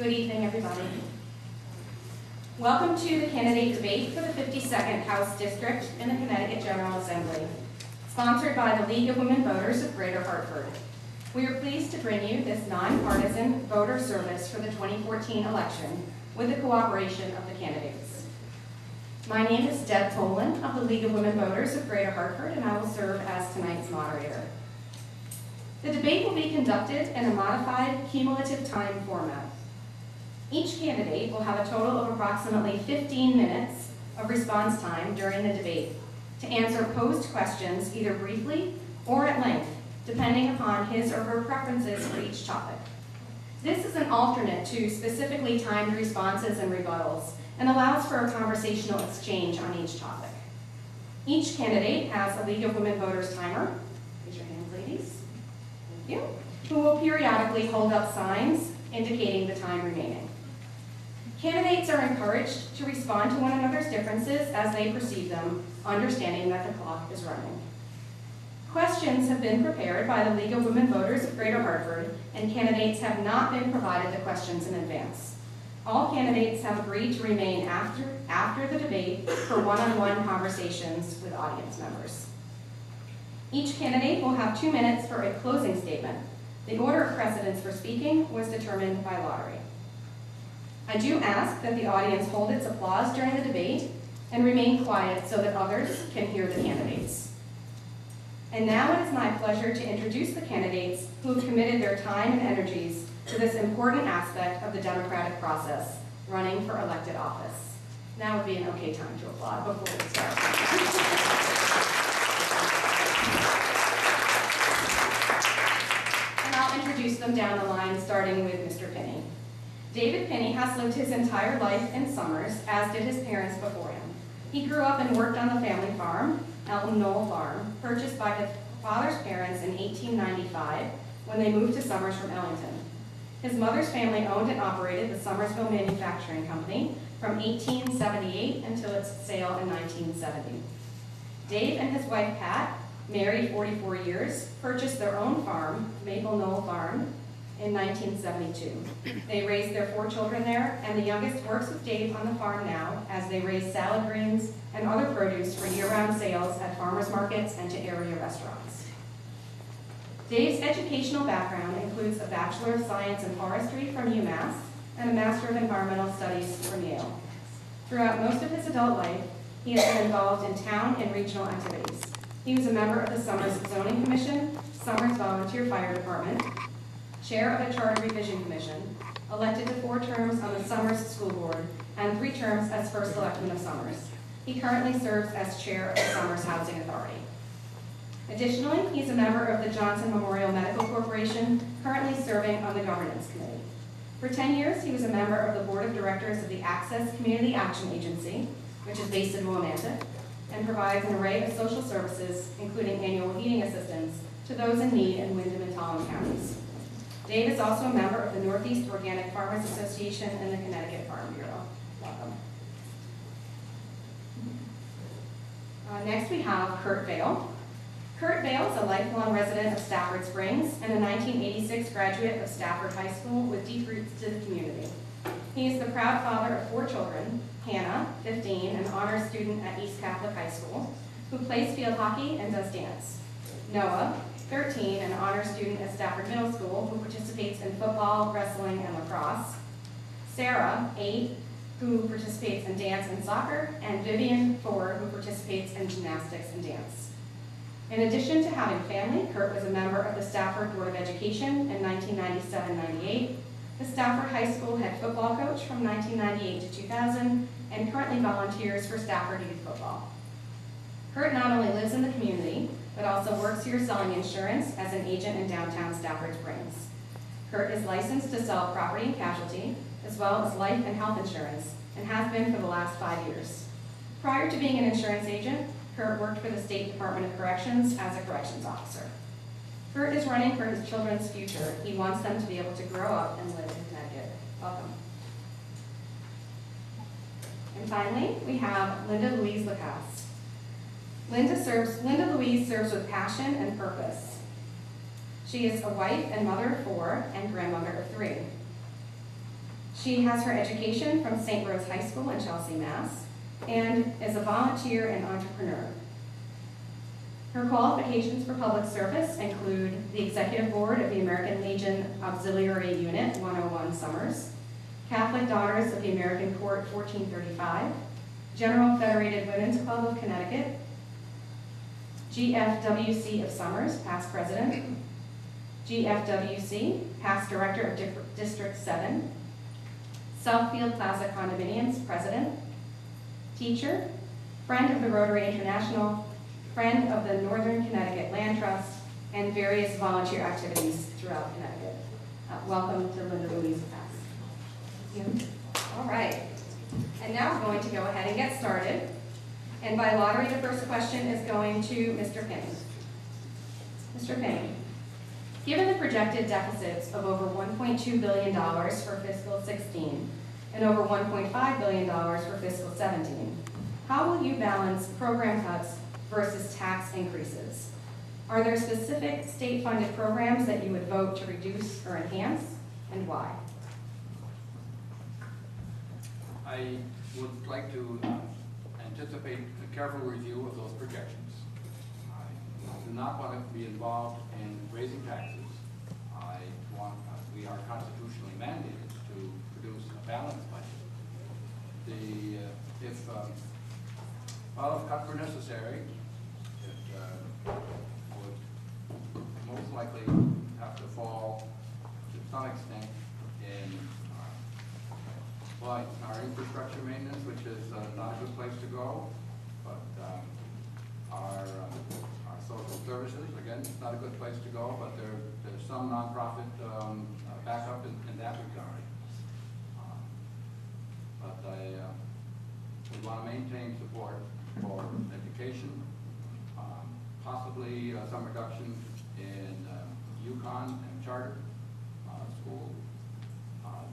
Good evening, everybody. Welcome to the candidate debate for the 52nd House District in the Connecticut General Assembly, sponsored by the League of Women Voters of Greater Hartford. We are pleased to bring you this nonpartisan voter service for the 2014 election with the cooperation of the candidates. My name is Deb Poland of the League of Women Voters of Greater Hartford, and I will serve as tonight's moderator. The debate will be conducted in a modified cumulative time format. Each candidate will have a total of approximately 15 minutes of response time during the debate to answer posed questions either briefly or at length, depending upon his or her preferences for each topic. This is an alternate to specifically timed responses and rebuttals and allows for a conversational exchange on each topic. Each candidate has a League of Women Voters timer. Raise your hands, ladies. Thank you. Who will periodically hold up signs indicating the time remaining. Candidates are encouraged to respond to one another's differences as they perceive them, understanding that the clock is running. Questions have been prepared by the League of Women Voters of Greater Hartford, and candidates have not been provided the questions in advance. All candidates have agreed to remain after the debate for one-on-one conversations with audience members. Each candidate will have 2 minutes for a closing statement. The order of precedence for speaking was determined by lottery. I do ask that the audience hold its applause during the debate and remain quiet so that others can hear the candidates. And now it is my pleasure to introduce the candidates who have committed their time and energies to this important aspect of the democratic process, running for elected office. Now would be an okay time to applaud before we start. And I'll introduce them down the line, starting with Mr. Pinney. David Pinney has lived his entire life in Somers, as did his parents before him. He grew up and worked on the family farm, Elton Knoll Farm, purchased by his father's parents in 1895 when they moved to Somers from Ellington. His mother's family owned and operated the Somersville Manufacturing Company from 1878 until its sale in 1970. Dave and his wife Pat, married 44 years, purchased their own farm, Maple Knoll Farm, in 1972. They raised their 4 children there, and the youngest works with Dave on the farm now as they raise salad greens and other produce for year-round sales at farmers markets and to area restaurants. Dave's educational background includes a Bachelor of Science in Forestry from UMass and a Master of Environmental Studies from Yale. Throughout most of his adult life, he has been involved in town and regional activities. He was a member of the Somers Zoning Commission, Somers Volunteer Fire Department, chair of a charter revision commission, elected to 4 terms on the Somers School Board, and 3 terms as first selectman of Somers. He currently serves as chair of the Somers Housing Authority. Additionally, he's a member of the Johnson Memorial Medical Corporation, currently serving on the governance committee. For 10 years, he was a member of the board of directors of the Access Community Action Agency, which is based in Willimantic, and provides an array of social services, including annual heating assistance, to those in need in Windham and Tallinn counties. Dave is also a member of the Northeast Organic Farmers Association and the Connecticut Farm Bureau. Welcome. Next we have Kurt Vail. Kurt Vail is a lifelong resident of Stafford Springs and a 1986 graduate of Stafford High School with deep roots to the community. He is the proud father of 4 children, Hannah, 15, an honors student at East Catholic High School, who plays field hockey and does dance. Noah, 13, an honor student at Stafford Middle School, who participates in football, wrestling, and lacrosse. Sarah, 8, who participates in dance and soccer, and Vivian, 4, who participates in gymnastics and dance. In addition to having family, Kurt was a member of the Stafford Board of Education in 1997-98, the Stafford High School head football coach from 1998 to 2000, and currently volunteers for Stafford Youth Football. Kurt not only lives in the community, but also works here selling insurance as an agent in downtown Stafford Springs. Kurt is licensed to sell property and casualty, as well as life and health insurance, and has been for the last 5 years. Prior to being an insurance agent, Kurt worked for the State Department of Corrections as a corrections officer. Kurt is running for his children's future. He wants them to be able to grow up and live in Connecticut. Welcome. And finally, we have Linda Louise LaCasse. Linda Louise serves with passion and purpose. She is a wife and mother of 4 and grandmother of 3. She has her education from St. Rose High School in Chelsea, Mass., and is a volunteer and entrepreneur. Her qualifications for public service include the Executive Board of the American Legion Auxiliary Unit 101 Summers, Catholic Daughters of the American Court 1435, General Federated Women's Club of Connecticut, GFWC of Summers, past president, GFWC, past director of District 7, Southfield Plaza Condominiums president, teacher, friend of the Rotary International, friend of the Northern Connecticut Land Trust, and various volunteer activities throughout Connecticut. Welcome to Linda Louise LaCasse. All right, and now we're going to go ahead and get started. And by lottery, the first question is going to Mr. Pinney. Mr. Pinney, given the projected deficits of over $1.2 billion for fiscal 16 and over $1.5 billion for fiscal 17, how will you balance program cuts versus tax increases? Are there specific state-funded programs that you would vote to reduce or enhance, and why? I would like to anticipate a careful review of those projections. I do not want to be involved in raising taxes. We are constitutionally mandated to produce a balanced budget. If cuts were necessary, it would most likely have to fall to some extent in our infrastructure maintenance, which is not a good place to go, but our social services, again, it's not a good place to go, but there's some nonprofit backup in that regard. But we want to maintain support for education, possibly some reduction in UConn and charter school.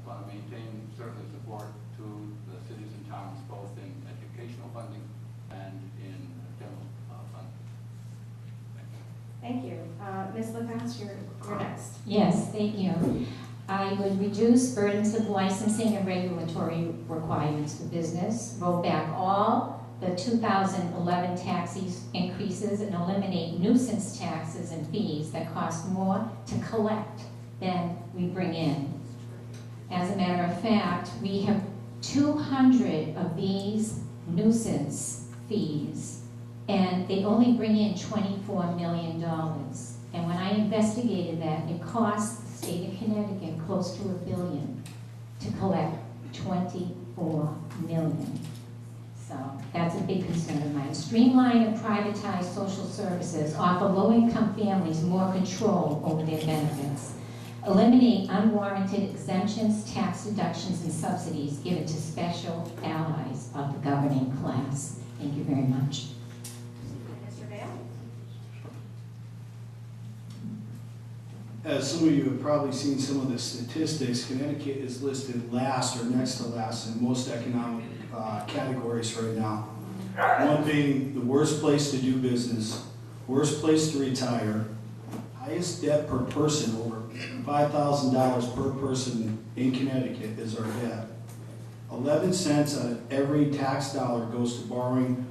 Want to maintain certainly support to the cities and towns, both in educational funding and in general funding. Thank you. Ms. LaCasse, you're next. Yes, thank you. I would reduce burdensome licensing and regulatory requirements for business, roll back all the 2011 tax increases, and eliminate nuisance taxes and fees that cost more to collect than we bring in. As a matter of fact, we have 200 of these nuisance fees, and they only bring in $24 million. And when I investigated that, it cost the state of Connecticut close to $1 billion to collect $24 million. So that's a big concern of mine. Streamline and privatize social services, offer low-income families more control over their benefits. Eliminate unwarranted exemptions, tax deductions, and subsidies given to special allies of the governing class. Thank you very much. Mr. Vail? As some of you have probably seen some of the statistics, Connecticut is listed last or next to last in most economic categories right now. One being the worst place to do business, worst place to retire, highest debt per person, over $5,000 per person in Connecticut is our debt. 11 cents out of every tax dollar goes to borrowing,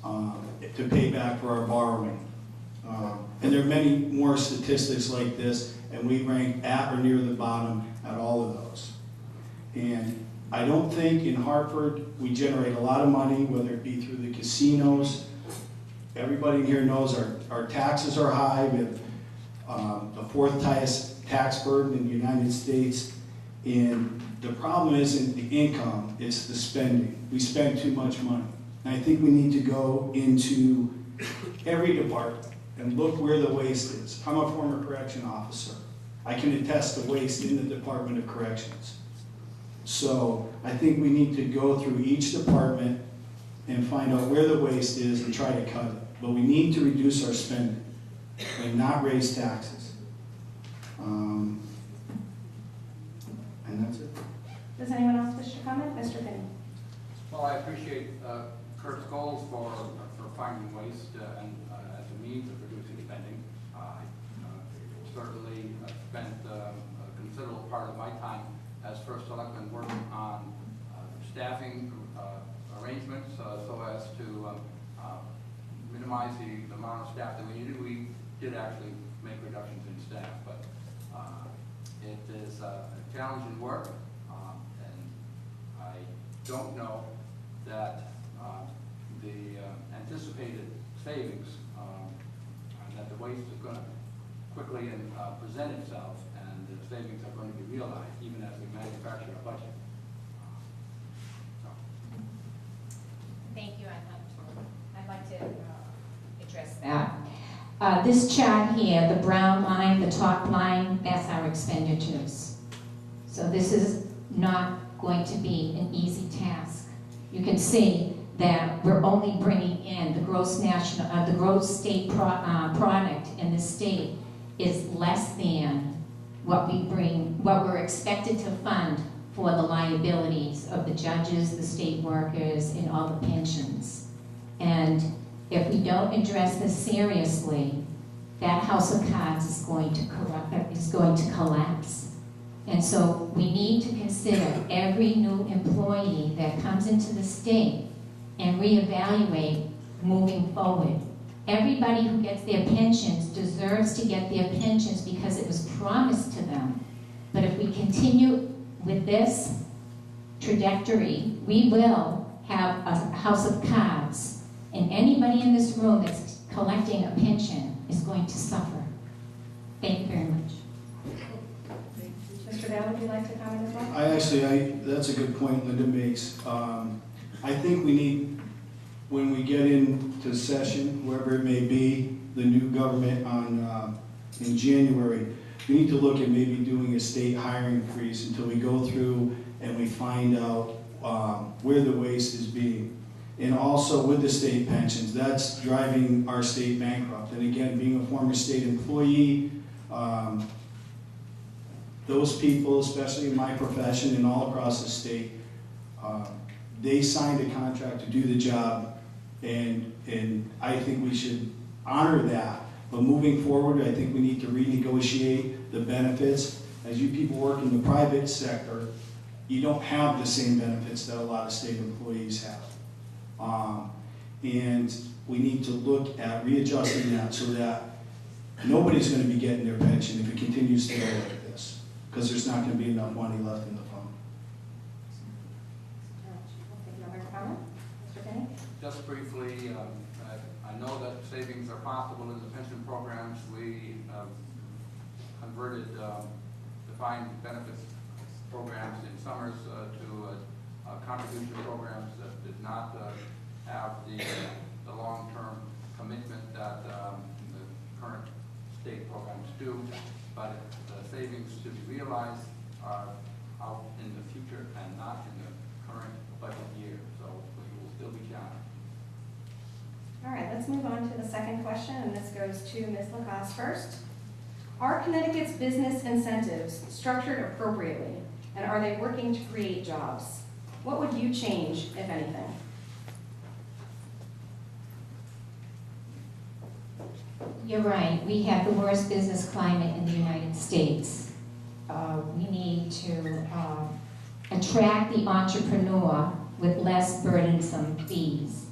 to pay back for our borrowing. And there are many more statistics like this, and we rank at or near the bottom at all of those. And I don't think in Hartford we generate a lot of money, whether it be through the casinos. Everybody in here knows our taxes are high. We have the fourth highest tax burden in the United States. And the problem isn't the income, it's the spending. We spend too much money. And I think we need to go into every department and look where the waste is. I'm a former correction officer. I can attest to waste in the Department of Corrections. So I think we need to go through each department and find out where the waste is and try to cut it. But we need to reduce our spending and not raise taxes. And that's it. Does anyone else wish to comment? Mr. Pinney? Well, I appreciate Kurt's goals for finding waste and as a means of reducing spending. I certainly spent a considerable part of my time as first selectman, working on staffing arrangements so as to minimize the amount of staff that we needed. We did actually make reductions in staff, but it is challenging work, and I don't know that the anticipated savings, and that the waste is going to quickly present itself, and the savings are going to be realized even as we manufacture a budget. Thank you. I'd like to address that. This chart here, the brown line, the top line, that's our expenditures. So this is not going to be an easy task. You can see that we're only bringing in the gross state product in the state is less than what we're expected to fund for the liabilities of the judges, the state workers, and all the pensions. And if we don't address this seriously, that house of cards is going to collapse. And so we need to consider every new employee that comes into the state and reevaluate moving forward. Everybody who gets their pensions deserves to get their pensions because it was promised to them. But if we continue with this trajectory, we will have a house of cards, and anybody in this room that's collecting a pension is going to suffer. Thank you very much. Mr. Vail, would you like to comment as well? That's a good point Linda makes. I think we need, when we get into session, whoever it may be, the new government in January, we need to look at maybe doing a state hiring freeze until we go through and we find out where the waste is being. And also with the state pensions, that's driving our state bankrupt. And again, being a former state employee, those people, especially in my profession and all across the state, they signed a contract to do the job, and I think we should honor that. But moving forward, I think we need to renegotiate the benefits. As you people work in the private sector, you don't have the same benefits that a lot of state employees have. And we need to look at readjusting that so that nobody's going to be getting their pension if it continues to go like this, because there's not going to be enough money left in the fund. I'll take another comment. Mr. Pinney? Just briefly, I know that savings are possible in the pension programs. We converted defined benefits programs in Summers to contribution programs that did not have the long-term commitment that the current state programs do, but the savings to be realized are out in the future and not in the current budget year, so we will still be challenged. All right, let's move on to the second question, and this goes to Ms. LaCasse first. Are Connecticut's business incentives structured appropriately, and are they working to create jobs? What would you change, if anything? You're right. We have the worst business climate in the United States. We need to attract the entrepreneur with less burdensome fees.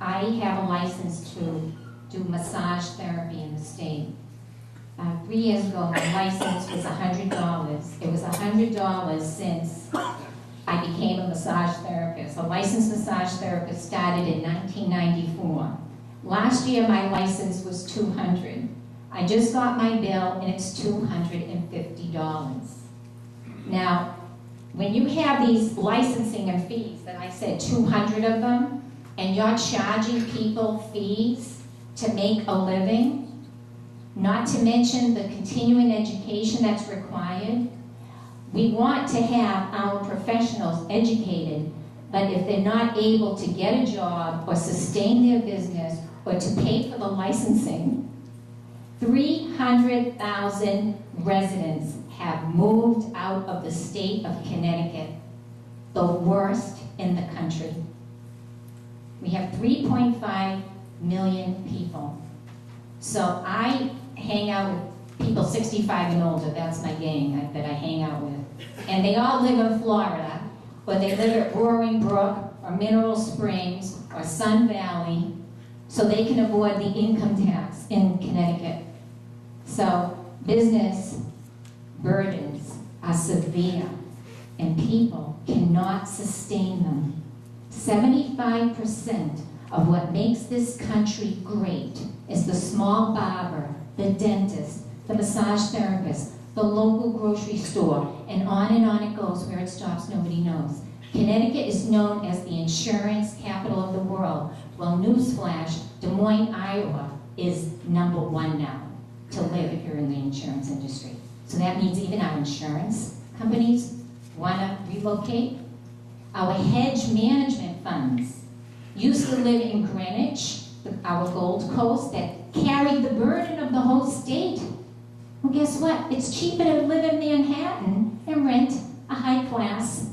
I have a license to do massage therapy in the state. 3 years ago, my license was $100. It was $100 since I became a massage therapist. A licensed massage therapist started in 1994. Last year, my license was $200. I just got my bill, and it's $250. Now, when you have these licensing and fees, that I said 200 of them, and you're charging people fees to make a living, not to mention the continuing education that's required, we want to have our professionals educated, but if they're not able to get a job or sustain their business or to pay for the licensing, 300,000 residents have moved out of the state of Connecticut, the worst in the country. We have 3.5 million people. So I hang out with people 65 and older. That's my gang that I hang out with. and they all live in Florida, or they live at Roaring Brook, or Mineral Springs, or Sun Valley, so they can avoid the income tax in Connecticut. So business burdens are severe, and people cannot sustain them. 75% of what makes this country great is the small barber, the dentist, the massage therapist, the local grocery store, and on it goes. Where it stops, nobody knows. Connecticut is known as the insurance capital of the world. Well, newsflash, Des Moines, Iowa is #1 now to live if you're in the insurance industry. So that means even our insurance companies want to relocate. Our hedge management funds used to live in Greenwich, our Gold Coast, that carried the burden of the whole state. Well, guess what? It's cheaper to live in Manhattan and rent a high-class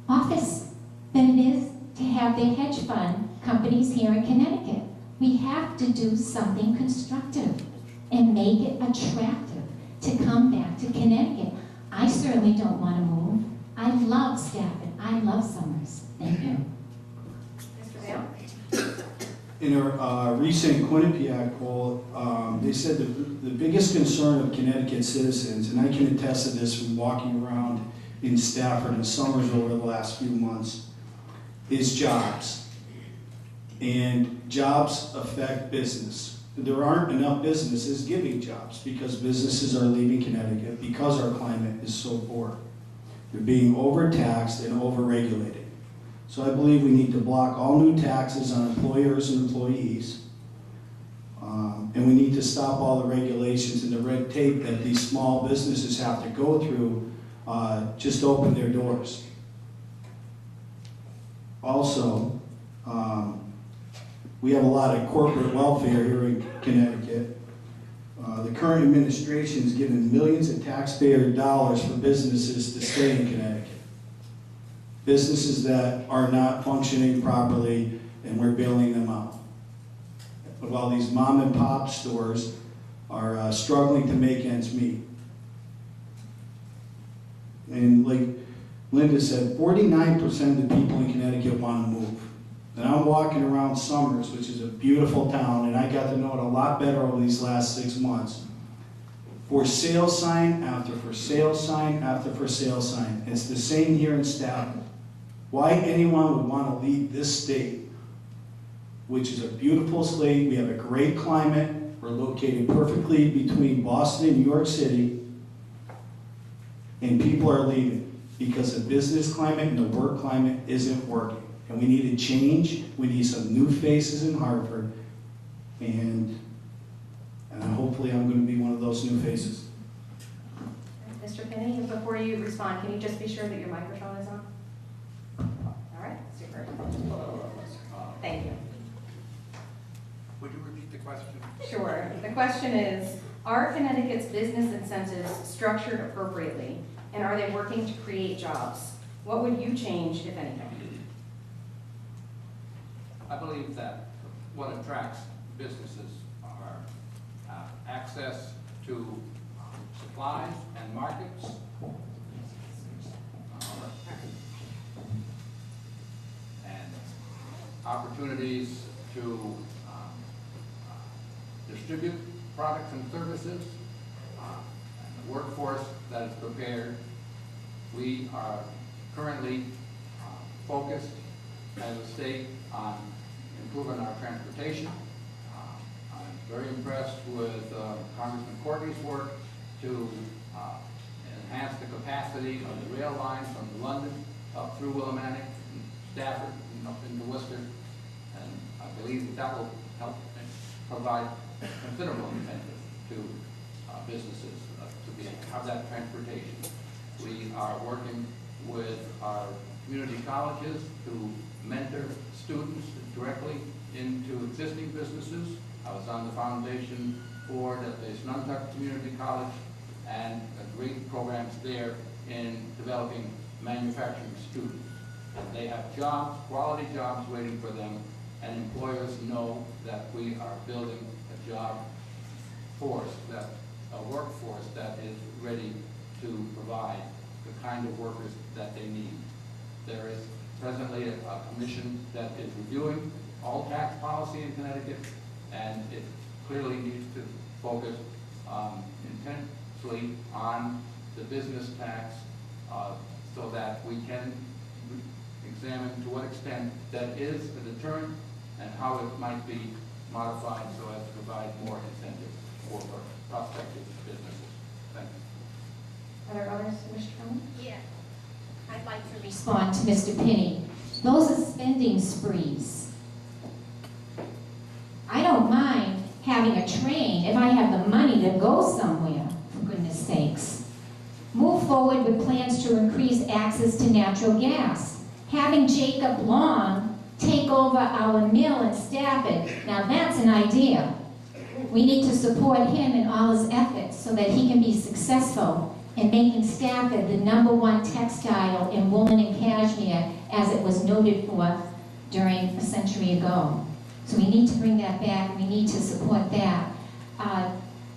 office than it is to have their hedge fund companies here in Connecticut. We have to do something constructive and make it attractive to come back to Connecticut. I certainly don't want to move. I love Stafford. I love Somers. Thank you. Mr. Vail? In a recent Quinnipiac poll, they said the biggest concern of Connecticut citizens, and I can attest to this from walking around in Stafford and Somers over the last few months, is jobs. And jobs affect business. There aren't enough businesses giving jobs because businesses are leaving Connecticut because our climate is so poor. They're being overtaxed and overregulated. So I believe we need to block all new taxes on employers and employees. And we need to stop all the regulations and the red tape that these small businesses have to go through just to open their doors. Also, we have a lot of corporate welfare here in Connecticut. The current administration has given millions of taxpayer dollars for businesses to stay in Connecticut. Businesses that are not functioning properly, and we're bailing them out. While these mom and pop stores are struggling to make ends meet. And like Linda said, 49% of the people in Connecticut want to move. And I'm walking around Somers, which is a beautiful town, and I got to know it a lot better over these last 6 months. For sale sign after for sale sign after for sale sign. It's the same here in Stafford. Why anyone would want to leave this state, which is a beautiful state, we have a great climate, we're located perfectly between Boston and New York City, and people are leaving because the business climate and the work climate isn't working. And we need a change, we need some new faces in Hartford, and hopefully I'm going to be one of those new faces. Mr. Pinney, before you respond, can you just be sure that your microphone is on? All right, super. Just pull it a little closer. Thank you. Would you repeat the question? Sure. The question is, are Connecticut's business incentives structured appropriately, and are they working to create jobs? What would you change, if anything? I believe that what attracts businesses are access to supplies and markets, and opportunities to distribute products and services, and the workforce that is prepared. We are currently focused as a state on improving our transportation. I'm very impressed with Congressman Courtney's work to enhance the capacity of the rail lines from London up through Willimantic and Stafford and up into Worcester. And I believe that will help provide considerable incentive to businesses to have that transportation. We are working with our community colleges to mentor students directly into existing businesses. I was on the foundation board at the Snuntuck Community College and great programs there in developing manufacturing students. And they have jobs, quality jobs waiting for them, and employers know that we are building a job force, a workforce that is ready to provide the kind of workers that they need. There is presently a commission that is reviewing all tax policy in Connecticut, and it clearly needs to focus intensely on the business tax so that we can examine to what extent that is a deterrent and how it might be modified so as to provide more incentive for prospective businesses. Thank you. Are there others who wish to comment? Yeah. I'd like to respond to Mr. Pinney. Those are spending sprees. I don't mind having a train if I have the money to go somewhere, for goodness sakes. Move forward with plans to increase access to natural gas. Having Jacob Long take over our mill in Stafford, now that's an idea. We need to support him in all his efforts so that he can be successful in making Stafford the #1 textile in woolen and cashmere, as it was noted for during a century ago. So we need to bring that back. We need to support that.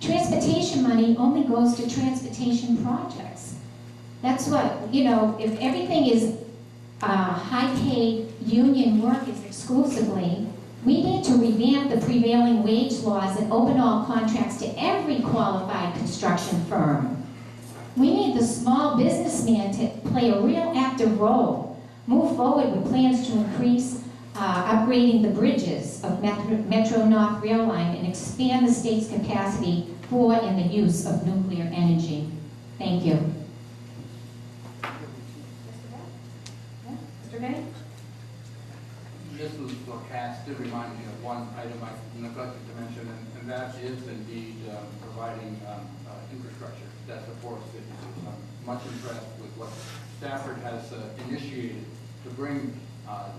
Transportation money only goes to transportation projects. That's what, you know, if everything is high-paid union workers exclusively, we need to revamp the prevailing wage laws and open all contracts to every qualified construction firm. We need the small businessman to play a real active role. Move forward with plans to increase upgrading the bridges of Metro North Rail Line and expand the state's capacity for and the use of nuclear energy. Thank you. Mr. Pinney? Mrs. LaCasse did remind me of one item I neglected to mention, and that is indeed providing infrastructure that supports businesses. I'm much impressed with what Stafford has initiated to bring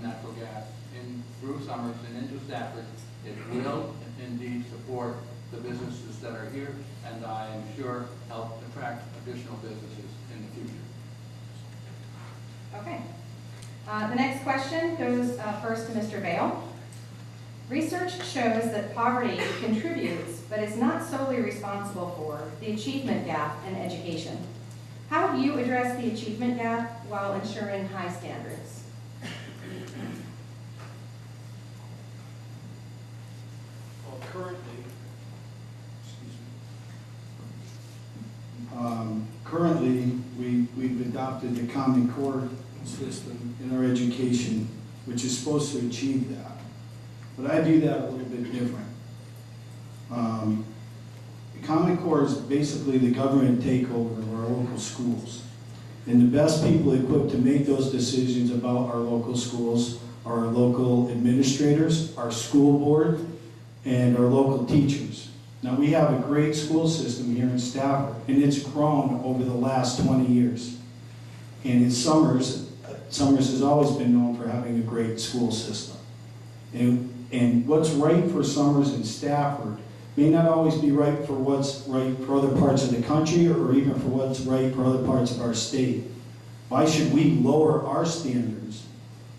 natural gas in through Summers and into Stafford. It will indeed support the businesses that are here, and I am sure help attract additional businesses in the future. Okay. The next question goes first to Mr. Vail. Research shows that poverty contributes, but is not solely responsible for, the achievement gap in education. How do you address the achievement gap while ensuring high standards? Well, currently, we've adopted the Common Core system in our education, which is supposed to achieve that. But I view that a little bit different. The Common Core is basically the government takeover of our local schools. And the best people equipped to make those decisions about our local schools are our local administrators, our school board, and our local teachers. Now, we have a great school system here in Stafford, and it's grown over the last 20 years. And in Summers has always been known for having a great school system. And what's right for Summers and Stafford may not always be right for what's right for other parts of the country or even for what's right for other parts of our state. Why should we lower our standards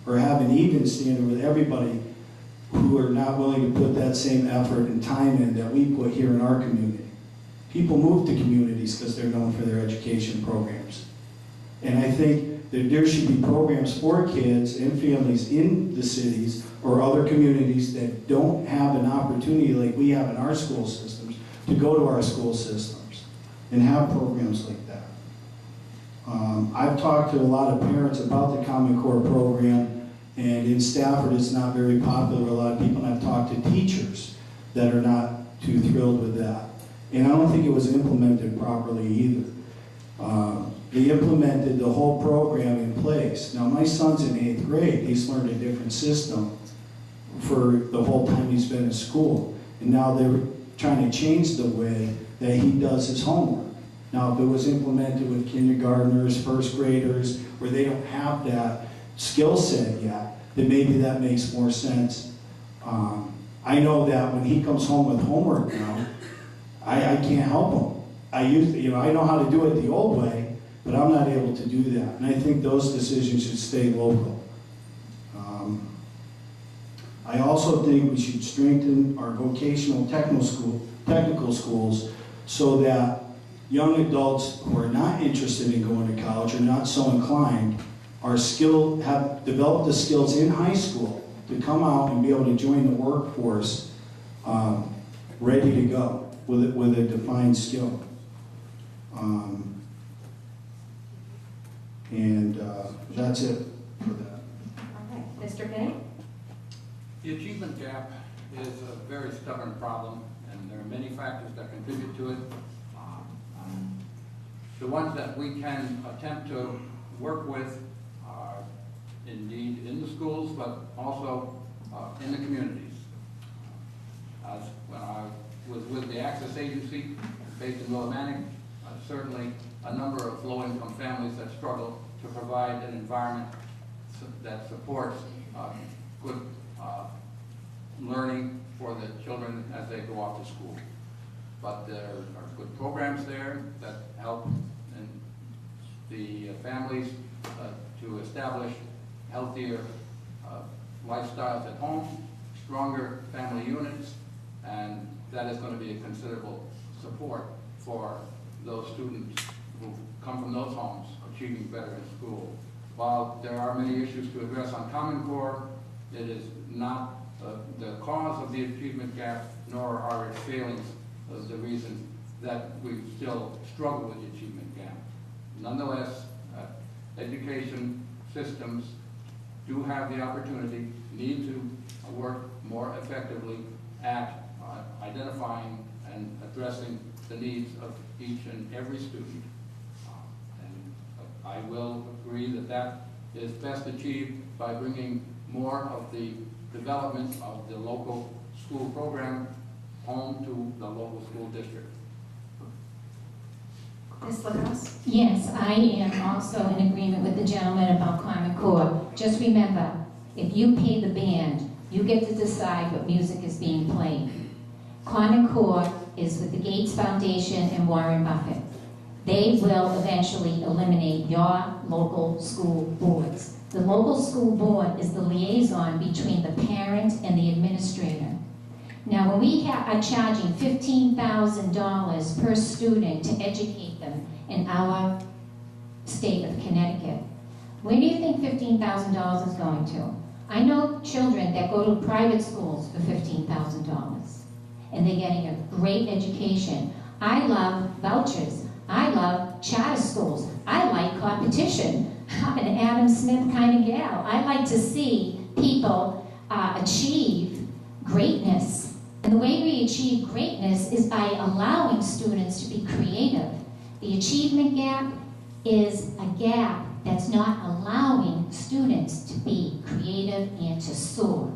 or have an even standard with everybody who are not willing to put that same effort and time in that we put here in our community? People move to communities because they're known for their education programs. And I think that there should be programs for kids and families in the cities or other communities that don't have an opportunity like we have in our school systems to go to our school systems and have programs like that. I've talked to a lot of parents about the Common Core program, and in Stafford it's not very popular with a lot of people, and I've talked to teachers that are not too thrilled with that. And I don't think it was implemented properly either. They implemented the whole program in place. Now, my son's in 8th grade. He's learned a different system for the whole time he's been in school. And now they're trying to change the way that he does his homework. Now, if it was implemented with kindergartners, first graders, where they don't have that skill set yet, then maybe that makes more sense. I know that when he comes home with homework now, I can't help him. I know how to do it the old way, but I'm not able to do that. And I think those decisions should stay local. I also think we should strengthen our vocational technical schools so that young adults who are not interested in going to college or not so inclined are skilled, have developed the skills in high school to come out and be able to join the workforce ready to go with a defined skill. That's it for that. Okay, Mr. Pinney? The achievement gap is a very stubborn problem, and there are many factors that contribute to it. The ones that we can attempt to work with are indeed in the schools, but also in the communities. As when I was with the Access Agency based in Willimantic, certainly a number of low-income families that struggle to provide an environment that supports good learning for the children as they go off to school. But there are good programs there that help the families to establish healthier lifestyles at home, stronger family units, and that is going to be a considerable support for those students who come from those homes achieving better in school. While there are many issues to address on Common Core, it is not the cause of the achievement gap, nor are its failings the reason that we still struggle with the achievement gap. Nonetheless, education systems do have the opportunity, need to work more effectively at identifying and addressing the needs of each and every student. And I will agree that that is best achieved by bringing more of the development of the local school program home to the local school district. Ms. LaCasse? Yes, I am also in agreement with the gentleman about Common Core. Just remember, if you pay the band, you get to decide what music is being played. Common Core is with the Gates Foundation and Warren Buffett. They will eventually eliminate your local school boards. The local school board is the liaison between the parent and the administrator. Now, when we are charging $15,000 per student to educate them in our state of Connecticut, where do you think $15,000 is going to? I know children that go to private schools for $15,000, and they're getting a great education. I love vouchers. I love charter schools. I like competition. I'm an Adam Smith kind of gal. I like to see people achieve greatness. And the way we achieve greatness is by allowing students to be creative. The achievement gap is a gap that's not allowing students to be creative and to soar.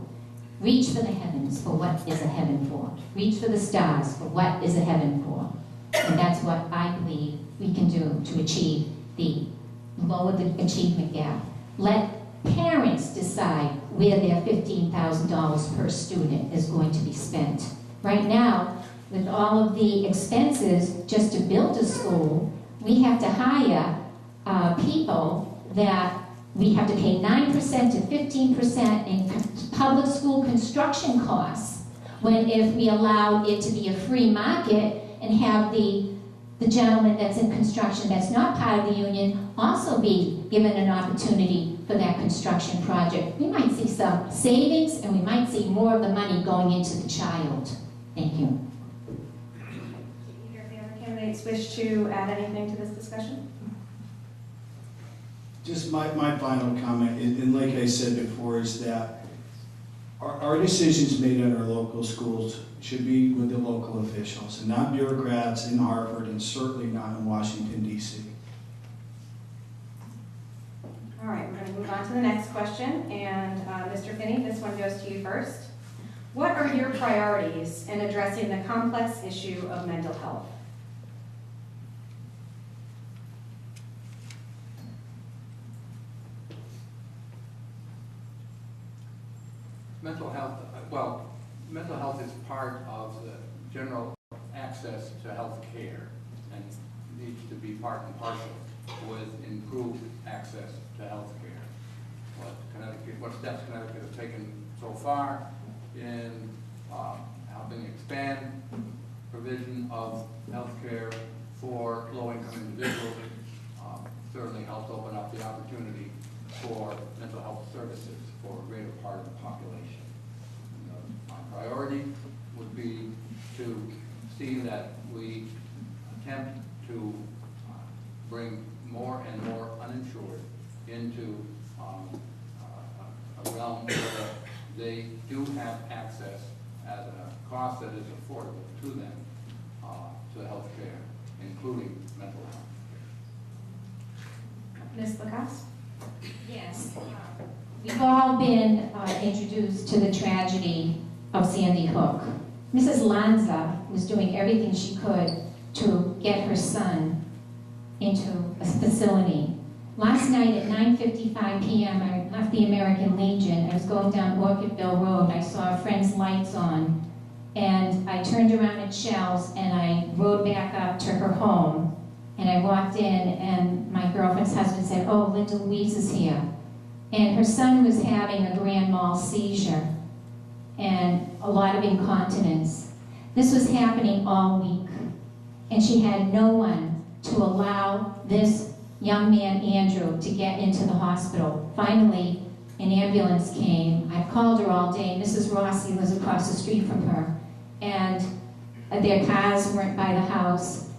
Reach for the heavens for what is a heaven for. Reach for the stars for what is a heaven for. And that's what I believe we can do to achieve lower the achievement gap. Let parents decide where their $15,000 per student is going to be spent. Right now, with all of the expenses just to build a school, we have to hire people that we have to pay 9% to 15% in public school construction costs, when if we allowed it to be a free market and have the gentleman that's in construction that's not part of the union also be given an opportunity for that construction project, we might see some savings and we might see more of the money going into the child. Thank you. Either of the other candidates wish to add anything to this discussion? Just my final comment, and like I said before, is that our decisions made at our local schools should be with the local officials and not bureaucrats in Harvard and certainly not in Washington, D.C. All right, we're going to move on to the next question. And Mr. Pinney, this one goes to you first. What are your priorities in addressing the complex issue of mental health? Mental health, well, mental health is part of the general access to health care and needs to be part and parcel with improved access to health care. What steps Connecticut has taken so far in helping expand provision of health care for low-income individuals, certainly helps open up the opportunity for mental health services for a greater part of the population. My priority would be to see that we attempt to bring more and more uninsured into a realm where they do have access at a cost that is affordable to them to health care, including mental health. Ms. LaCasse? Yes. We've all been introduced to the tragedy of Sandy Hook. Mrs. Lanza was doing everything she could to get her son into a facility. Last night at 9:55 p.m., I left the American Legion. I was going down Orchardville Road. I saw a friend's lights on, and I turned around at Shell's, and I rode back up to her home, and I walked in, and my girlfriend's husband said, "Oh, Linda Louise is here." And her son was having a grand mal seizure and a lot of incontinence. This was happening all week, and she had no one to allow this young man, Andrew, to get into the hospital. Finally, an ambulance came. I called her all day. Mrs. Rossi lives across the street from her, and their cars weren't by the house,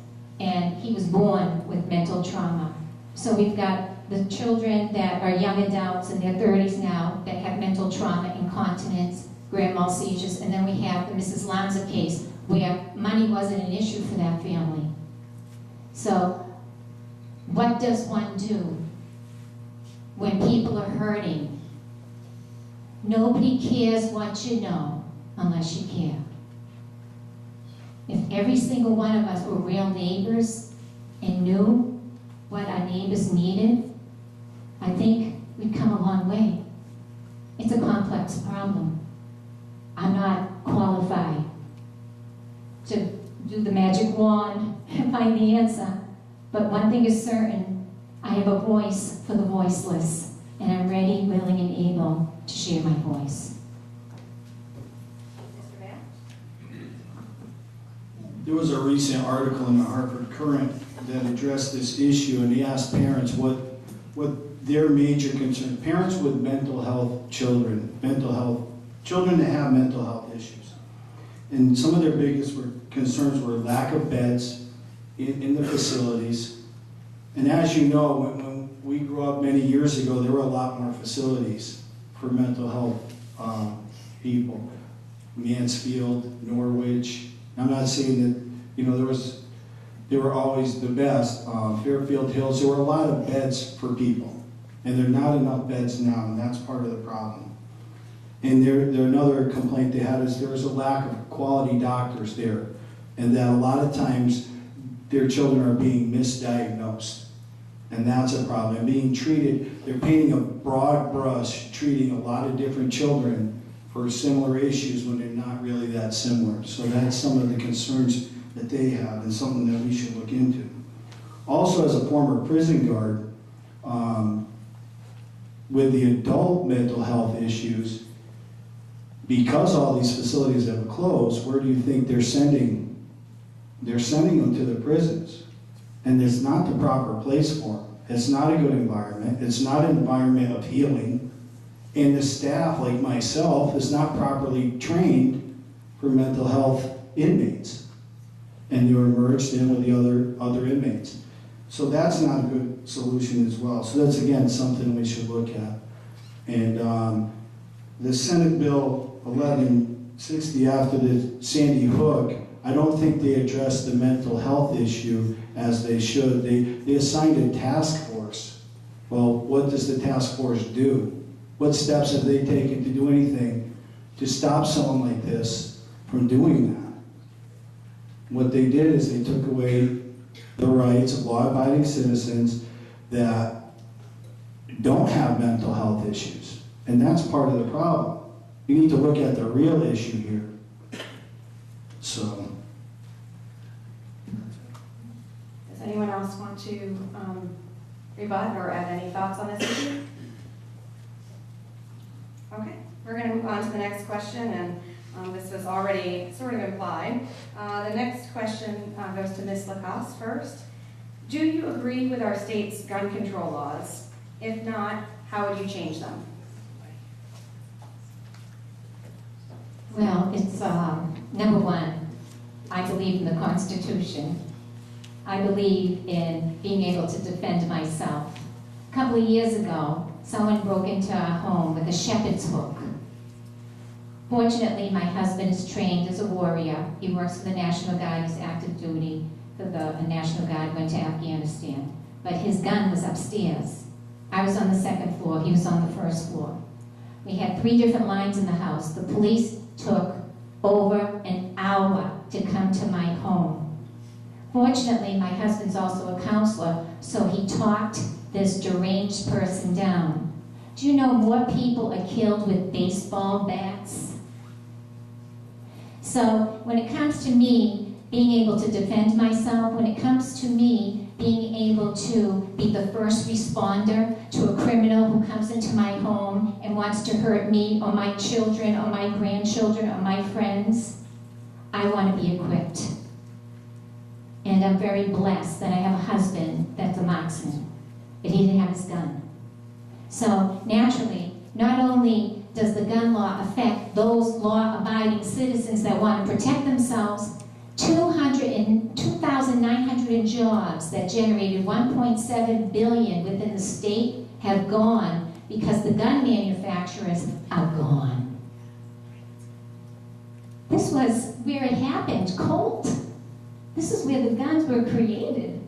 and he was born with mental trauma. So we've got the children that are young adults in their 30s now that have mental trauma, incontinence, grand mal seizures, and then we have the Mrs. Lanza case where money wasn't an issue for that family. So what does one do when people are hurting? Nobody cares what you know unless you care. If every single one of us were real neighbors and knew what our neighbors needed, I think we'd come a long way. It's a complex problem. I'm not qualified to do the magic wand and find the answer. But one thing is certain, I have a voice for the voiceless, and I'm ready, willing, and able to share my voice. Mr. Vail? There was a recent article in the Hartford Courant that addressed this issue, and he asked parents what their major concern, parents with mental health children that have mental health issues. And some of their biggest concerns were lack of beds in the facilities. And as you know, when we grew up many years ago, there were a lot more facilities for mental health people. Mansfield, Norwich. I'm not saying that, they were always the best. Fairfield Hills, there were a lot of beds for people. And there are not enough beds now, and that's part of the problem. And another complaint they had is there was a lack of quality doctors there, and that a lot of times their children are being misdiagnosed. And that's a problem. And being treated, they're painting a broad brush, treating a lot of different children for similar issues when they're not really that similar. So that's some of the concerns that they have and something that we should look into. Also, as a former prison guard, with the adult mental health issues, because all these facilities have closed, where do you think they're sending? They're sending them to the prisons. And it's not the proper place for them. It's not a good environment. It's not an environment of healing. And the staff, like myself, is not properly trained for mental health inmates. And they're merged in with the other inmates. So that's not a good solution as well. So that's, again, something we should look at. And the Senate Bill 1160, after the Sandy Hook, I don't think they addressed the mental health issue as they should. They assigned a task force. Well, what does the task force do? What steps have they taken to do anything to stop someone like this from doing that? What they did is they took away the rights of law-abiding citizens that don't have mental health issues. And that's part of the problem. You need to look at the real issue here. So. Does anyone else want to rebut or add any thoughts on this issue? Okay, we're going to move on to the next question, and This was already sort of implied. The next question goes to Ms. LaCasse first. Do you agree with our state's gun control laws? If not, how would you change them? Well, it's, number one, I believe in the Constitution. I believe in being able to defend myself. A couple of years ago, someone broke into our home with a shepherd's hook. Fortunately, my husband is trained as a warrior. He works for the National Guard. He's active duty for the National Guard, went to Afghanistan. But his gun was upstairs. I was on the second floor. He was on the first floor. We had 3 different lines in the house. The police took over an hour to come to my home. Fortunately, my husband's also a counselor, so he talked this deranged person down. Do you know more people are killed with baseball bats? So when it comes to me being able to defend myself, when it comes to me being able to be the first responder to a criminal who comes into my home and wants to hurt me or my children or my grandchildren or my friends, I want to be equipped. And I'm very blessed that I have a husband that's a marksman, but he didn't have his gun. So naturally, not only does the gun law affect those law-abiding citizens that want to protect themselves, 2,900 jobs that generated $1.7 billion within the state have gone because the gun manufacturers are gone. This was where it happened, Colt. This is where the guns were created.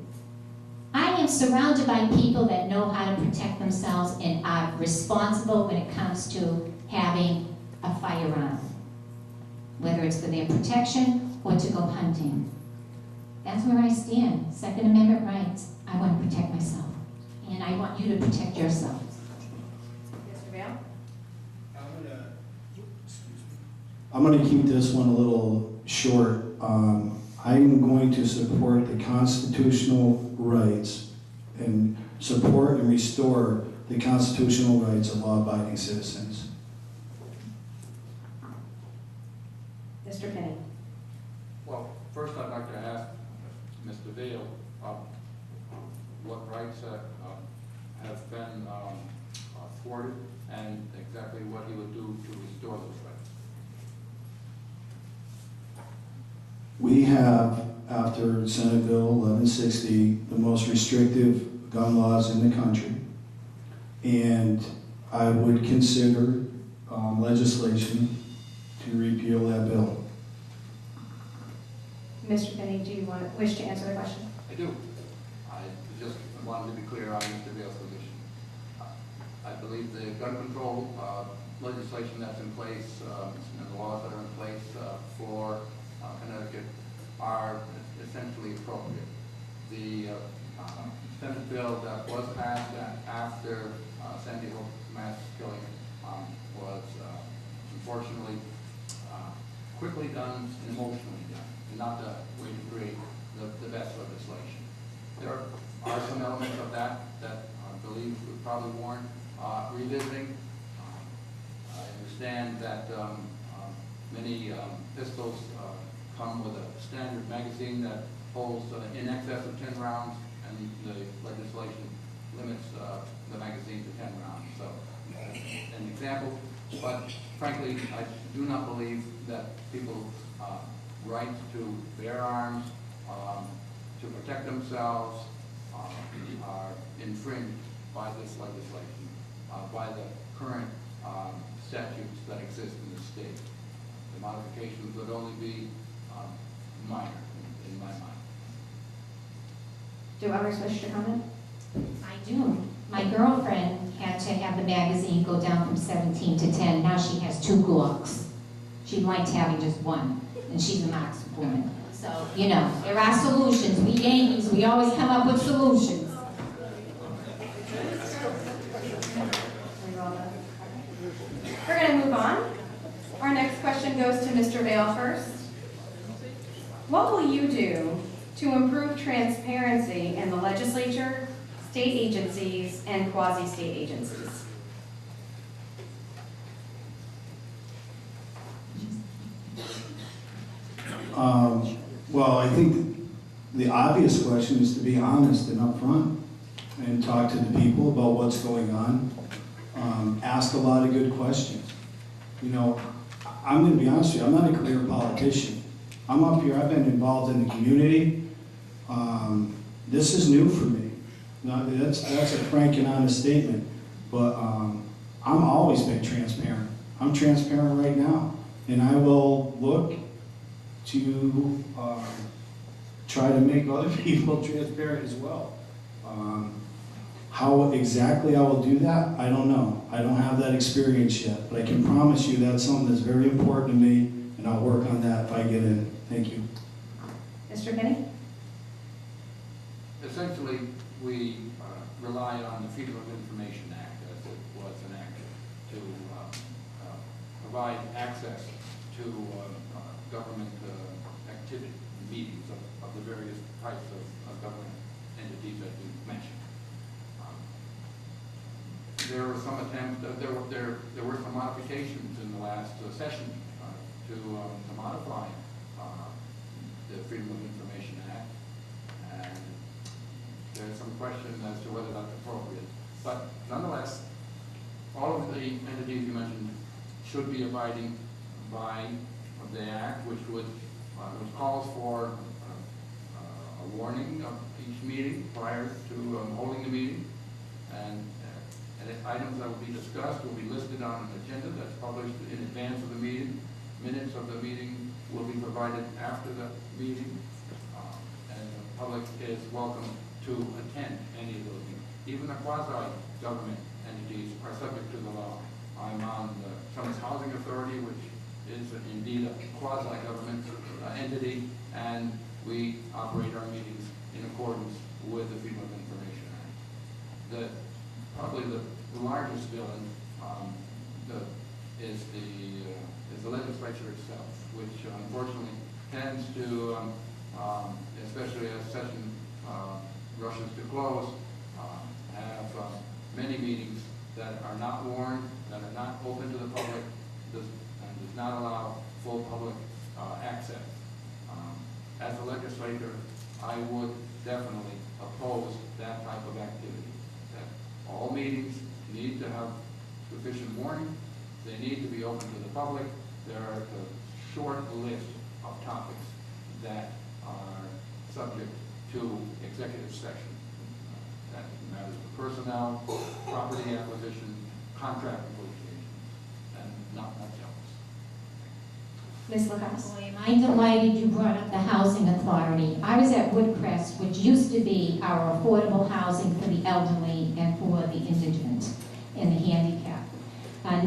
I am surrounded by people that know how to protect themselves and are responsible when it comes to having a firearm, whether it's for their protection or to go hunting. That's where I stand. Second Amendment rights. I want to protect myself, and I want you to protect yourself. Mr. Vail? I'm going to keep this one a little short. I'm going to support the constitutional rights and support and restore the constitutional rights of law-abiding citizens. Mr. Pinney? Well, first I'd like to ask Mr. Vail what rights have been thwarted and exactly what he would do to restore those rights. We have, after Senate Bill 1160, the most restrictive gun laws in the country. And I would consider legislation to repeal that bill. Mr. Pinney, do you wish to answer the question? I do. I just wanted to be clear on Mr. Vail's position. I believe the gun control legislation that's in place and the laws that are in place for Connecticut are essentially appropriate. The Senate bill that was passed after San Diego mass killing was unfortunately quickly done and emotionally done, and not the way to create the best legislation. There are some elements of that that I believe would probably warrant revisiting. I understand that many pistols come with a standard magazine that holds in excess of 10 rounds, and the legislation limits the magazine to 10 rounds. So, an example, but frankly, I do not believe that people's right to bear arms, to protect themselves, are infringed by this legislation, by the current statutes that exist in the state. The modifications would only be minor in my mind. Do others wish to comment? I do. My girlfriend had to have the magazine go down from 17 to 10. Now she has 2 Glocks. She liked having just one, and she's a marksman woman. So, you know, there are solutions. We Yankees, we always come up with solutions. We're going to move on. Our next question goes to Mr. Vail first. What will you do to improve transparency in the legislature, state agencies, and quasi-state agencies? Well, I think the obvious question is to be honest and upfront and talk to the people about what's going on. Ask a lot of good questions. You know, I'm gonna be honest with you, I'm not a career politician. I'm up here, I've been involved in the community. This is new for me. Now, that's a frank and honest statement, but I'm always been transparent. I'm transparent right now, and I will look to try to make other people transparent as well. How exactly I will do that, I don't know. I don't have that experience yet, but I can promise you that's something that's very important to me, and I'll work on that if I get in. Thank you. Mr. Pinney? Essentially, we rely on the Freedom of Information Act, as it was enacted, to provide access to government activity, meetings of the various types of government entities that you mentioned. There were some attempts, there were some modifications in the last session to modify the Freedom of Information Act, and there's some question as to whether that's appropriate. But nonetheless, all of the entities you mentioned should be abiding by the Act, which calls for a warning of each meeting prior to holding the meeting, and items that will be discussed will be listed on an agenda that's published in advance of the meeting. Minutes of the meeting will be provided after the meeting, and the public is welcome to attend any of those meetings. Even the quasi-government entities are subject to the law. I'm on the Summers Housing Authority, which is indeed a quasi-government entity, and we operate our meetings in accordance with the Freedom of Information Act. Probably the largest villain is the legislature itself, which unfortunately tends to, especially as session rushes to close, have many meetings that are not warned, that are not open to the public, and does not allow full public access. As a legislator, I would definitely oppose that type of activity. That all meetings need to have sufficient warning. They need to be open to the public. There are a short list of topics that are subject to executive session. That matters of personnel, property acquisition, contract negotiations, and not much else. Ms. LaCasse? Boy, am I delighted you brought up the Housing Authority. I was at Woodcrest, which used to be our affordable housing for the elderly and for the indigent and the handicapped.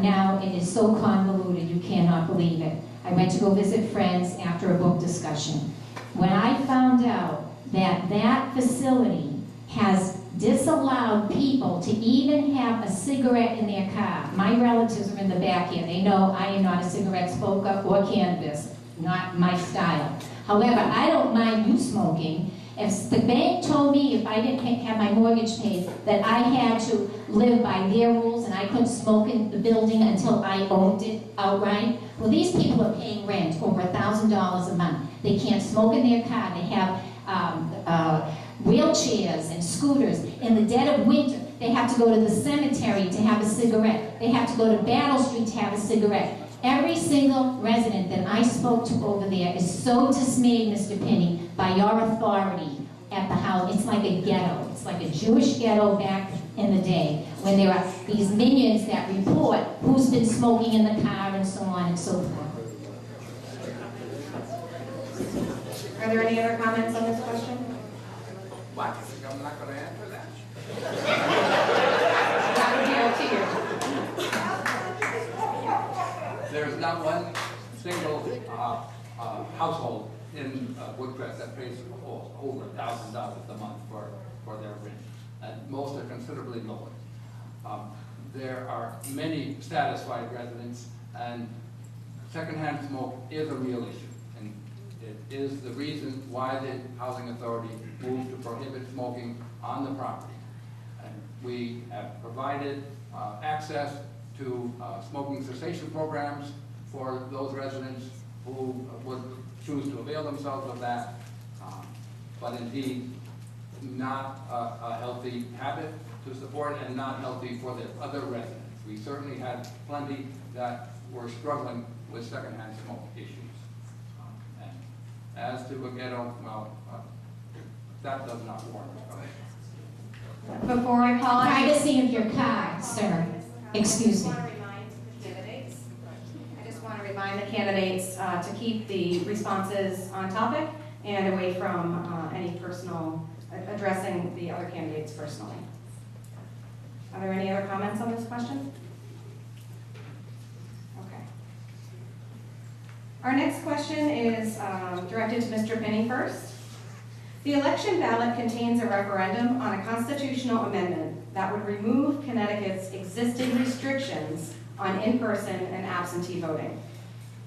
Now it is so convoluted, you cannot believe it. I went to go visit friends after a book discussion. When I found out that that facility has disallowed people to even have a cigarette in their car. My relatives are in the back here. They know I am not a cigarette smoker or cannabis, not my style. However, I don't mind you smoking. If the bank told me if I didn't have my mortgage paid that I had to live by their rules and I couldn't smoke in the building until I owned it outright, well, these people are paying rent over $1,000 a month. They can't smoke in their car. They have wheelchairs and scooters. In the dead of winter, they have to go to the cemetery to have a cigarette. They have to go to Battle Street to have a cigarette. Every single resident that I spoke to over there is so dismayed, Mr. Pinney, by your authority at the house. It's like a ghetto. It's like a Jewish ghetto back in the day when there are these minions that report who's been smoking in the car and so on and so forth. Are there any other comments on this question? What? You think I'm not going to answer that? That would be up to you. There's not one single household in Woodcrest that pays over $1,000 a month for their rent, and most are considerably lower. There are many satisfied residents, and secondhand smoke is a real issue. And it is the reason why the Housing Authority moved to prohibit smoking on the property. And we have provided access to smoking cessation programs for those residents who would choose to avail themselves of that, but indeed not a healthy habit to support and not healthy for the other residents. We certainly had plenty that were struggling with secondhand smoke issues. And as to a ghetto, well, that does not warrant it. Before I call on Privacy of your car, sir. Excuse me. I just want to remind the candidates to keep the responses on topic and away from any personal, addressing the other candidates personally. Are there any other comments on this question? Okay. Our next question is directed to Mr. Pinney first. The election ballot contains a referendum on a constitutional amendment that would remove Connecticut's existing restrictions on in-person and absentee voting.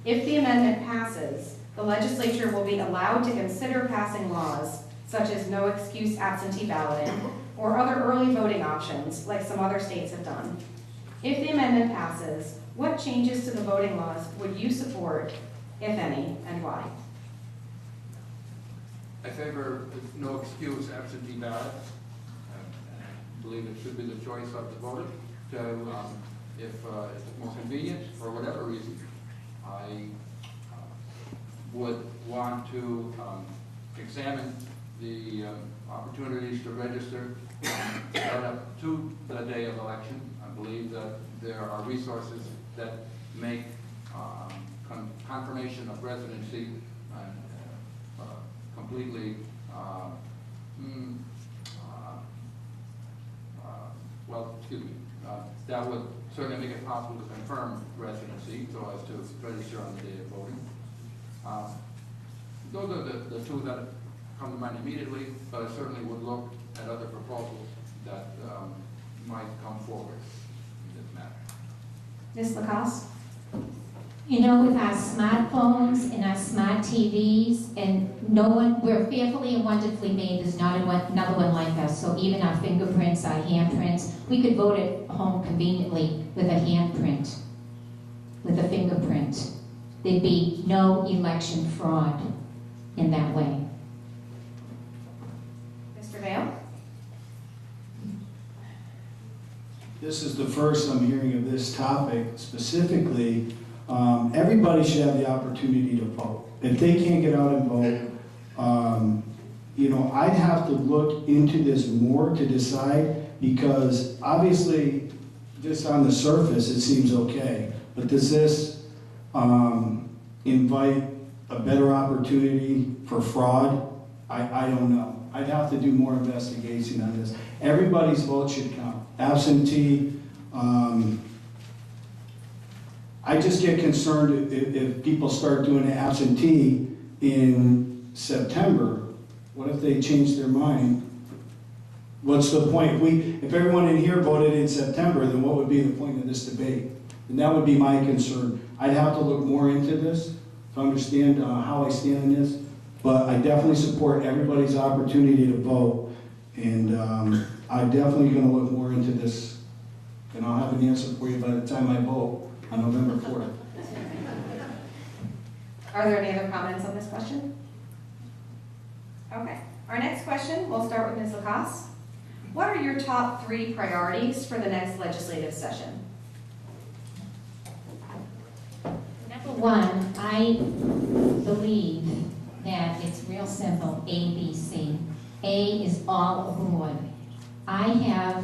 If the amendment passes, the legislature will be allowed to consider passing laws such as no excuse absentee balloting or other early voting options like some other states have done. If the amendment passes, what changes to the voting laws would you support, if any, and why? I favor the no excuse absentee ballot. I believe it should be the choice of the voter to, if it's more convenient for whatever reason, I would want to examine the opportunities to register right up to the day of election. I believe that there are resources that make confirmation of residency completely, that would certainly make it possible to confirm residency so as to register on the day of voting. Those are the two that come to mind immediately, but I certainly would look at other proposals that might come forward in this matter. Ms. LaCasse? You know, with our smartphones and our smart TVs, and we're fearfully and wonderfully made. There's not another one like us. So even our fingerprints, our handprints, we could vote at home conveniently with a handprint, with a fingerprint. There'd be no election fraud in that way. Mr. Vail? This is the first I'm hearing of this topic specifically. Everybody should have the opportunity to vote. If they can't get out and vote, you know, I'd have to look into this more to decide, because obviously just on the surface it seems okay, but does this invite a better opportunity for fraud? I don't know. I'd have to do more investigation on this. Everybody's vote should count. Absentee, I just get concerned if people start doing an absentee in September. What if they change their mind? What's the point? If everyone in here voted in September, then what would be the point of this debate? And that would be my concern. I'd have to look more into this to understand how I stand in this. But I definitely support everybody's opportunity to vote. And I'm definitely going to look more into this. And I'll have an answer for you by the time I vote on November 4th. Are there any other comments on this question? Okay. Our next question, we'll start with Ms. LaCasse. What are your top 3 priorities for the next legislative session? Number one, I believe that it's real simple, A, B, C. A is all aboard. I have,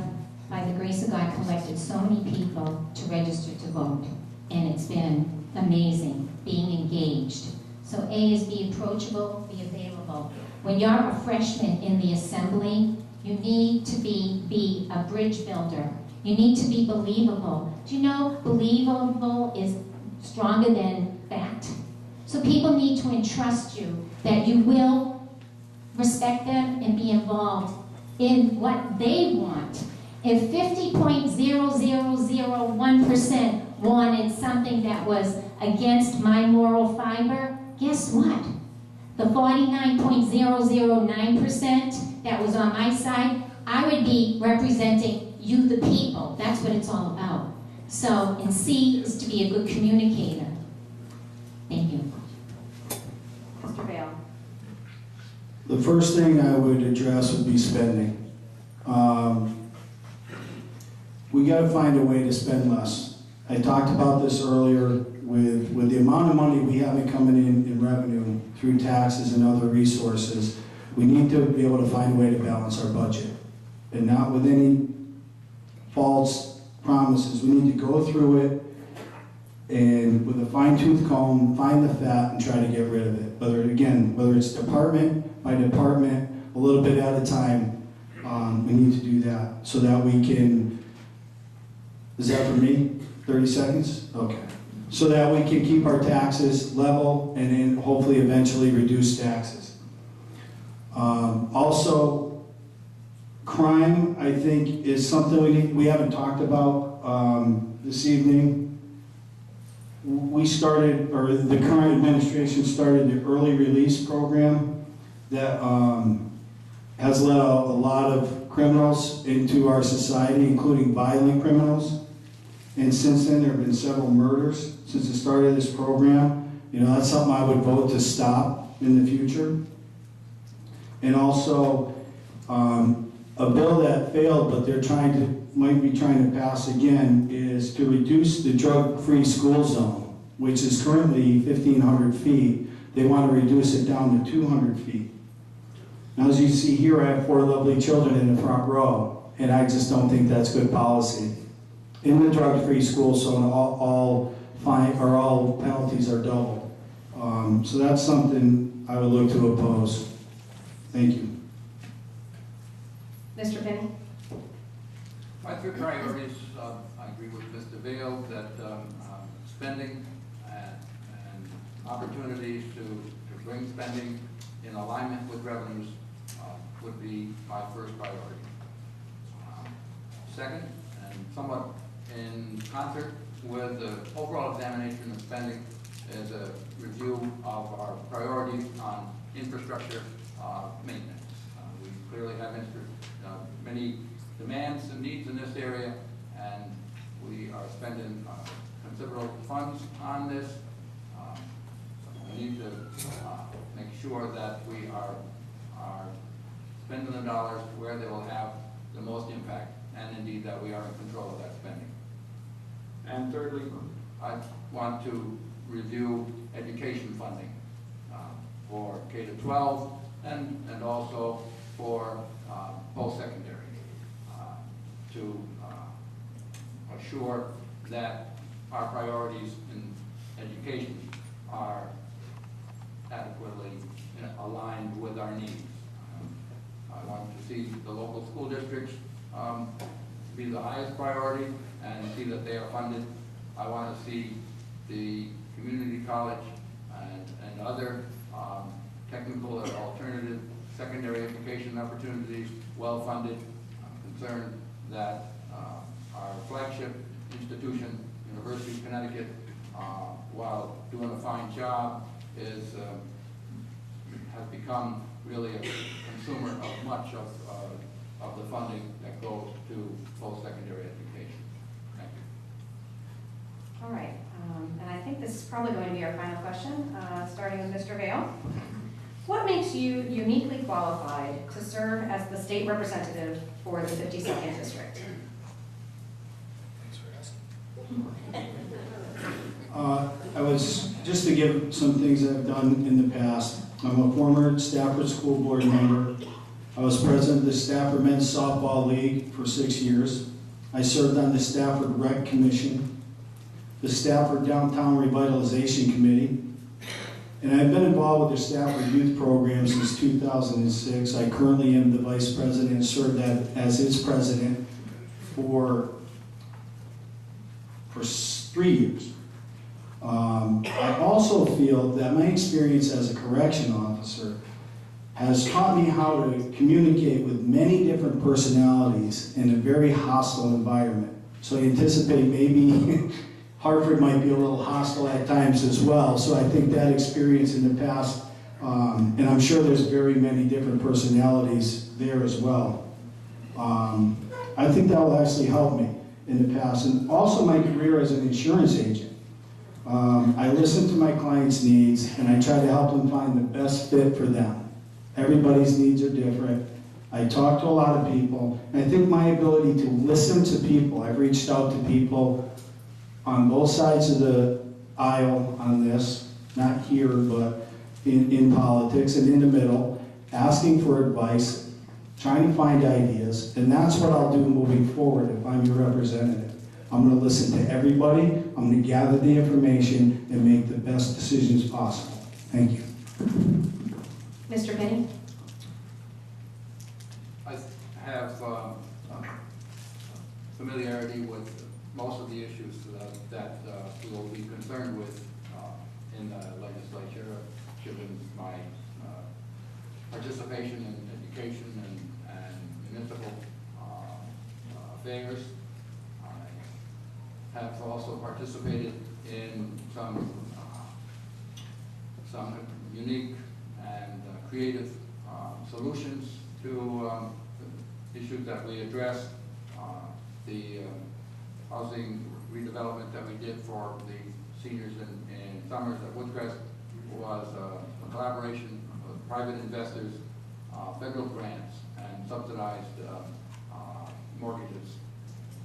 by the grace of God, collected so many people to register to vote, and it's been amazing being engaged. So A is be approachable, be available. When you're a freshman in the assembly, you need to be a bridge builder. You need to be believable. Do you know believable is stronger than fact? So people need to entrust you that you will respect them and be involved in what they want. If 50.0001% wanted something that was against my moral fiber, guess what? The 49.009% that was on my side, I would be representing you, the people. That's what it's all about. So, and C is to be a good communicator. Thank you. The first thing I would address would be spending. We got to find a way to spend less. I talked about this earlier with the amount of money we have coming in revenue through taxes and other resources. We need to be able to find a way to balance our budget and not with any false promises. We need to go through it and with a fine-tooth comb, find the fat and try to get rid of it. Whether it's department by department, a little bit at a time, we need to do that so that we can, is that for me? 30 seconds? Okay. So that we can keep our taxes level and then hopefully eventually reduce taxes. Also, crime, I think, is something we haven't talked about this evening. We started, or the current administration started the early release program that has let a lot of criminals into our society, including violent criminals. And since then, there have been several murders since the start of this program. You know, that's something I would vote to stop in the future. And also, a bill that failed, but they're might be trying to pass again, is to reduce the drug-free school zone, which is currently 1,500 feet. They want to reduce it down to 200 feet. Now, as you see here, I have 4 lovely children in the front row, and I just don't think that's good policy. In the drug-free school zone, all penalties are doubled. So that's something I would look to oppose. Thank you. Mr. Pinney? My 3 priorities, I agree with Mr. Vail that spending and opportunities to bring spending in alignment with revenues would be my first priority. Second, and somewhat in concert with the overall examination of spending, is a review of our priorities on infrastructure maintenance. We clearly have many demands and needs in this area, and we are spending considerable funds on this. We need to make sure that we are spending the dollars where they will have the most impact, and indeed that we are in control of that spending. And thirdly, I want to review education funding for K-12 and also for post-secondary to assure that our priorities in education are adequately aligned with our needs. I want to see the local school districts be the highest priority and see that they are funded. I want to see the community college and other technical or alternative secondary education opportunities well funded. I'm concerned that our flagship institution, University of Connecticut, while doing a fine job, has become really a consumer of much of the funding that goes to post-secondary education. Thank you. All right, and I think this is probably going to be our final question, starting with Mr. Vail. What makes you uniquely qualified to serve as the state representative for the 52nd District? Thanks for asking. Just to give some things I've done in the past. I'm a former Stafford School Board member. I was president of the Stafford Men's Softball League for 6 years. I served on the Stafford Rec Commission, the Stafford Downtown Revitalization Committee, and I've been involved with the Stafford Youth Program since 2006. I currently am the vice president and served as its president for 3 years. I also feel that my experience as a correction officer has taught me how to communicate with many different personalities in a very hostile environment. So I anticipate maybe Hartford might be a little hostile at times as well. So I think that experience in the past, and I'm sure there's very many different personalities there as well. I think that will actually help me in the past. And also my career as an insurance agent. I listen to my clients' needs and I try to help them find the best fit for them. Everybody's needs are different. I talk to a lot of people, and I think my ability to listen to people, I've reached out to people on both sides of the aisle on this, not here, but in politics and in the middle, asking for advice, trying to find ideas, and that's what I'll do moving forward if I'm your representative. I'm going to listen to everybody, I'm going to gather the information, and make the best decisions possible. Thank you. Mr. Pinney? I have familiarity with most of the issues that we will be concerned with in the legislature, given my participation in education and municipal affairs. I have also participated in some unique and creative solutions to issues that we addressed. The housing redevelopment that we did for the seniors in Summers at Woodcrest was a collaboration with private investors, federal grants, and subsidized mortgages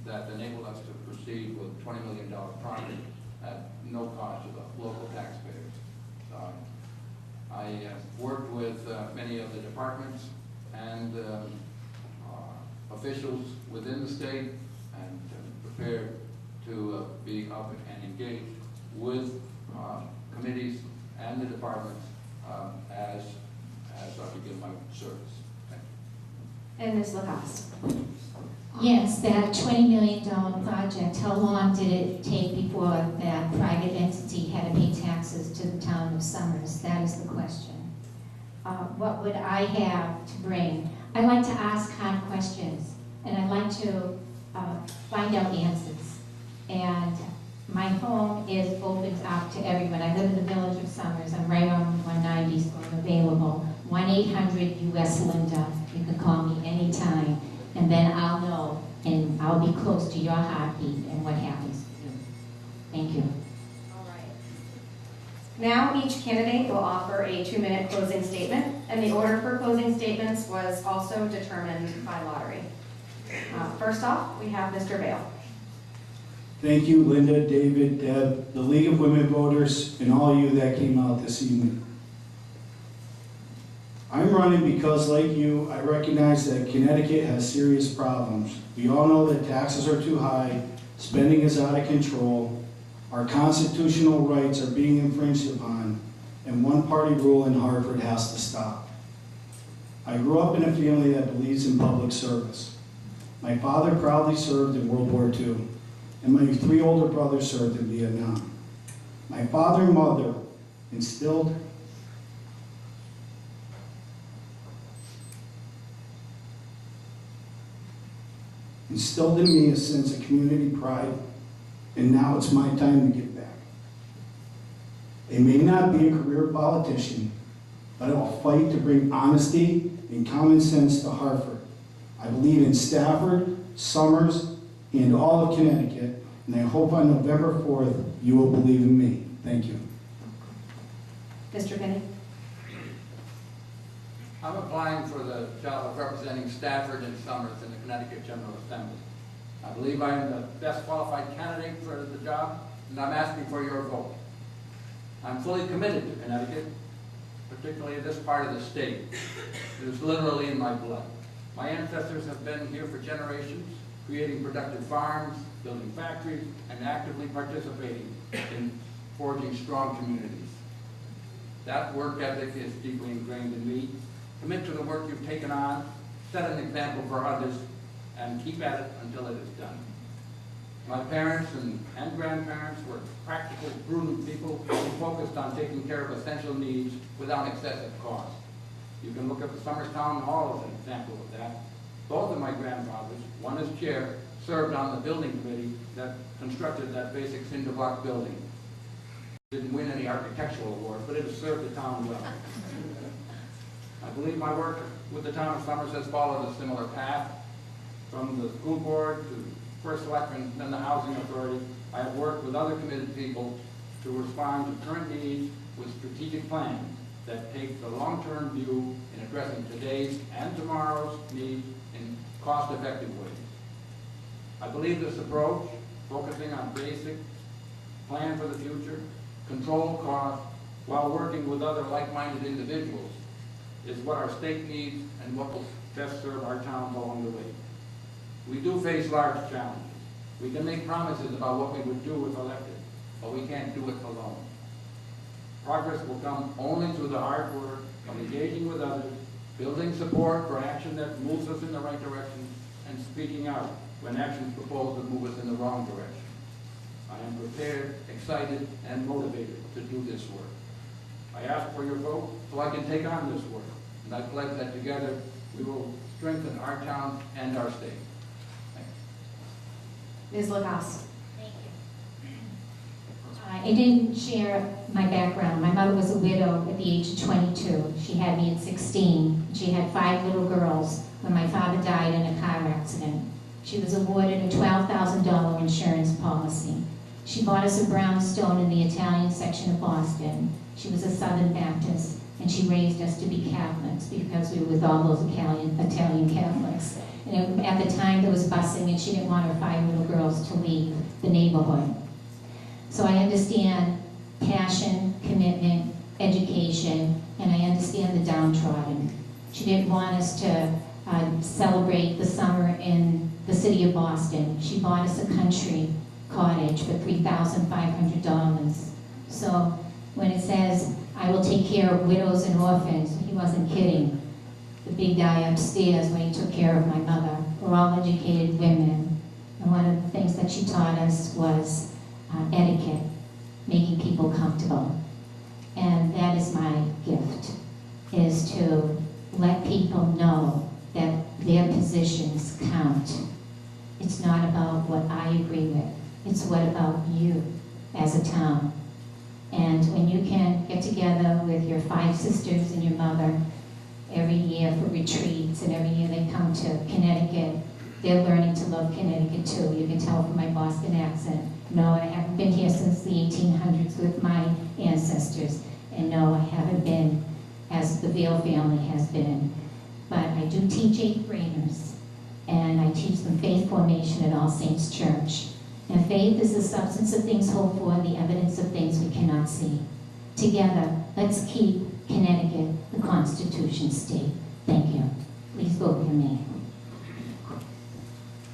that enabled us to proceed with a $20 million project at no cost to the local taxpayers. I worked with many of the departments and officials within the state and prepared to be up and engaged with committees and the departments as I begin my service. Thank you. And Ms. LaCasse? Yes, that $20 million project, how long did it take before that private entity had to pay taxes to the town of Summers? That is the question. What would I have to bring? I like to ask hard questions, and I like to find out answers. And my home is open up to everyone. I live in the village of Summers. I'm right on 190, so I'm available. 1-800-US-LINDA. You can call me anytime. And then I'll know, and I'll be close to your heartbeat and what happens to you. Thank you. All right. Now each candidate will offer a 2-minute closing statement, and the order for closing statements was also determined by lottery. First off, we have Mr. Vail. Thank you, Linda, David, Deb, the League of Women Voters, and all of you that came out this evening. I'm running because, like you, I recognize that Connecticut has serious problems. We all know that taxes are too high, spending is out of control, our constitutional rights are being infringed upon, and one-party rule in Hartford has to stop. I grew up in a family that believes in public service. My father proudly served in World War II, and my 3 older brothers served in Vietnam. My father and mother instilled in me a sense of community pride, and now it's my time to give back. I may not be a career politician, but I will fight to bring honesty and common sense to Hartford. I believe in Stafford, Summers, and all of Connecticut, and I hope on November 4th you will believe in me. Thank you. Mr. Pinney? I'm applying for the job of representing Stafford and Summers in the Connecticut General Assembly. I believe I am the best qualified candidate for the job, and I'm asking for your vote. I'm fully committed to Connecticut, particularly this part of the state. It is literally in my blood. My ancestors have been here for generations, creating productive farms, building factories, and actively participating in forging strong communities. That work ethic is deeply ingrained in me. Commit to the work you've taken on, set an example for others, and keep at it until it is done. My parents and grandparents were practical, prudent people who focused on taking care of essential needs without excessive cost. You can look at the Summers Town Hall as an example of that. Both of my grandfathers, one as chair, served on the building committee that constructed that basic cinder block building. Didn't win any architectural awards, but it has served the town well. I believe my work with the town of Summers has followed a similar path. From the school board to first selectman, then the housing authority, I have worked with other committed people to respond to current needs with strategic plans that takes the long-term view in addressing today's and tomorrow's needs in cost-effective ways. I believe this approach, focusing on basic, plan for the future, control costs, while working with other like-minded individuals, is what our state needs and what will best serve our towns along the way. We do face large challenges. We can make promises about what we would do if elected, but we can't do it alone. Progress will come only through the hard work of engaging with others, building support for action that moves us in the right direction, and speaking out when actions proposed that move us in the wrong direction. I am prepared, excited, and motivated to do this work. I ask for your vote so I can take on this work, and I pledge that together we will strengthen our town and our state. Thank you. Ms. LaCasse. I didn't share my background. My mother was a widow at the age of 22. She had me at 16. She had 5 little girls when my father died in a car accident. She was awarded a $12,000 insurance policy. She bought us a brownstone in the Italian section of Boston. She was a Southern Baptist, and she raised us to be Catholics because we were with all those Italian Catholics. And at the time there was busing, and she didn't want her 5 little girls to leave the neighborhood. So I understand passion, commitment, education, and I understand the downtrodden. She didn't want us to celebrate the summer in the city of Boston. She bought us a country cottage for $3,500. So when it says, I will take care of widows and orphans, he wasn't kidding. The big guy upstairs when he took care of my mother. We're all educated women. And one of the things that she taught us was etiquette, making people comfortable. And that is my gift, is to let people know that their positions count. It's not about what I agree with. It's what about you as a town. And when you can get together with your 5 sisters and your mother every year for retreats, and every year they come to Connecticut, they're learning to love Connecticut too. You can tell from my Boston accent. No, I haven't been here since the 1800s with my ancestors. And no, I haven't been as the Vail family has been. But I do teach 8th graders, and I teach them faith formation at All Saints Church. And faith is the substance of things hoped for, the evidence of things we cannot see. Together, let's keep Connecticut the Constitution state. Thank you. Please vote for me.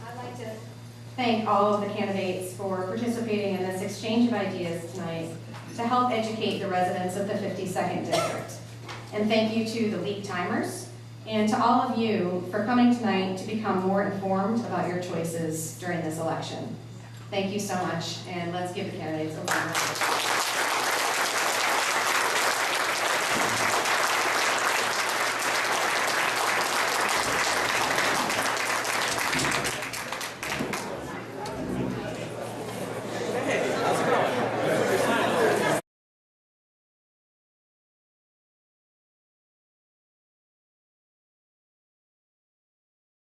I'd like to thank all of the candidates for participating in this exchange of ideas tonight to help educate the residents of the 52nd District. And thank you to the league timers and to all of you for coming tonight to become more informed about your choices during this election. Thank you so much, and let's give the candidates a round of applause.